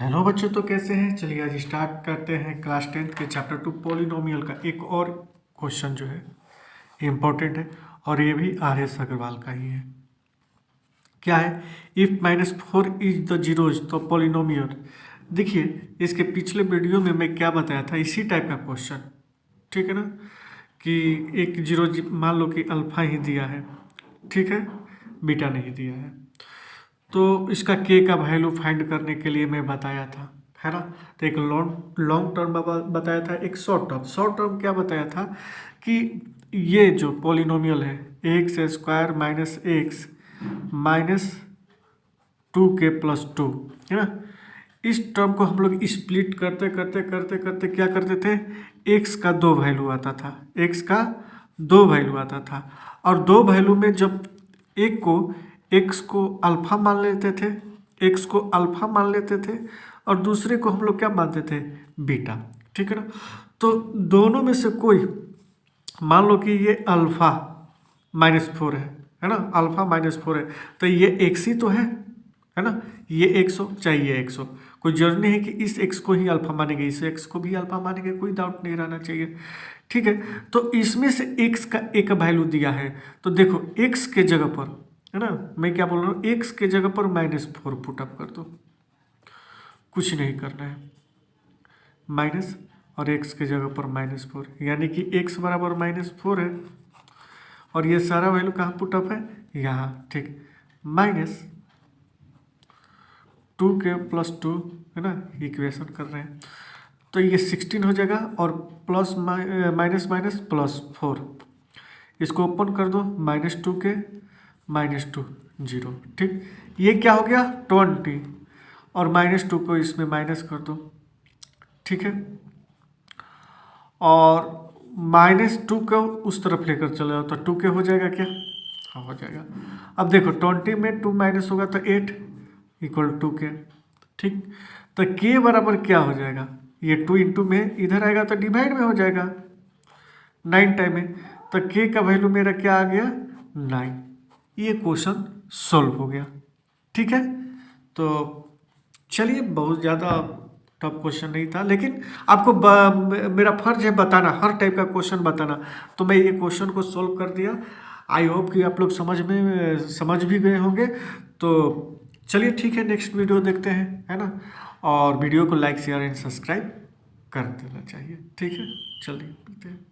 Hello बच्चों, तो कैसे हैं। चलिए आज स्टार्ट करते हैं क्लास 10th के चैप्टर 2 पॉलिनोमियल का एक और क्वेश्चन जो है इम्पोर्टेंट है और ये भी आर.एस. अग्रवाल का ही है। क्या है, इफ -4 इज द जीरोज तो पॉलिनोमियल। देखिए इसके पिछले वीडियो में मैं क्या बताया था, इसी टाइप का क्वेश्चन, ठीक है ना, कि एक जीरो मान लो कि अल्फा ही दिया है, ठीक है, बीटा नहीं दिया है, तो इसका के का वैल्यू फाइंड करने के लिए मैं बताया था, है ना। तो एक लॉन्ग टर्म बताया था, एक शॉर्ट टर्म क्या बताया था कि ये जो पॉलिनोमियल है x square minus x minus 2k+2, है ना, इस टर्म को हम लोग स्प्लिट करते करते करते करते क्या करते थे, एक्स का दो वैल्यू आता था, एक्स का दो वैल्यू आता था, और दो वैल्यू में जब एक को एक्स को अल्फा मान लेते थे, एक्स को अल्फा मान लेते थे, और दूसरे को हम लोग क्या मानते थे, बीटा, ठीक है ना। तो दोनों में से कोई मान लो कि ये अल्फा -4 है ना, अल्फा -4 है, तो ये एक्स ही तो है ना, ये एक्स हो चाहे ये एक्स हो, कोई जरूरी नहीं है कि इस एक्स को ही अल्फा मानेंगे, इस एक्स को भी अल्फा मानेंगे, कोई डाउट नहीं रहना चाहिए, ठीक है। तो इसमें से एक्स का एक वैल्यू दिया है, तो देखो एक्स के जगह पर, है ना, मैं क्या बोल रहा हूँ, एक्स के जगह पर -4 पुटअप कर दो, कुछ नहीं करना है, माइनस और एक्स के जगह पर -4, यानी कि एक्स बराबर -4 है, और ये सारा वैल्यू कहाँ पुटअप है, यहाँ, ठीक, -2k+2, है ना, इक्वेशन कर रहे हैं, तो ये 16 हो जाएगा, और प्लस माइनस माइनस +4, इसको ओपन कर दो, -2k -2 0, ठीक, ये क्या हो गया 20, और -2 को इसमें माइनस कर दो, ठीक है, और -2 को उस तरफ लेकर चले जाओ तो 2k हो जाएगा क्या, हाँ हो जाएगा। अब देखो 20 में 2 माइनस होगा तो 8 = 2k, ठीक, तो k बराबर क्या हो जाएगा, ये 2 इंटू में इधर आएगा तो डिवाइड में हो जाएगा 9 टाइम में, तो k का वैल्यू मेरा क्या आ गया 9। ये क्वेश्चन सॉल्व हो गया, ठीक है। तो चलिए बहुत ज़्यादा टफ क्वेश्चन नहीं था, लेकिन आपको मेरा फर्ज है बताना, हर टाइप का क्वेश्चन बताना, तो मैं ये क्वेश्चन को सॉल्व कर दिया। आई होप कि आप लोग समझ भी गए होंगे। तो चलिए ठीक है, नेक्स्ट वीडियो देखते हैं, है ना, और वीडियो को लाइक शेयर एंड सब्सक्राइब कर देना चाहिए, ठीक है। चलिए मिलते हैं।